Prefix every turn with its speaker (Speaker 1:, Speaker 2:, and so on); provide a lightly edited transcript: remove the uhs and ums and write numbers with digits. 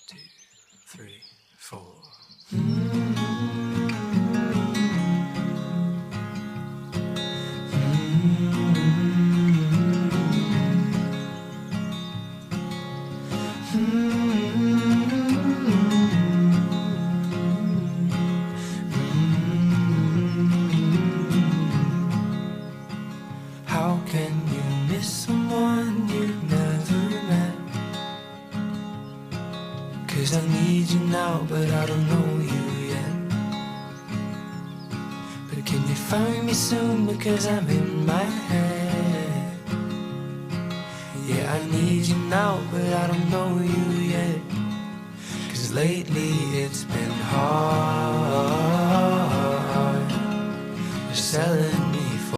Speaker 1: 2, 3, 4. How can you miss someone you've never met? 'Cause I need you now, but I don't know you yet. But can you find me soon, because I'm in my head. Yeah, I need you now, but I don't know you yet. 'Cause lately it's been hard.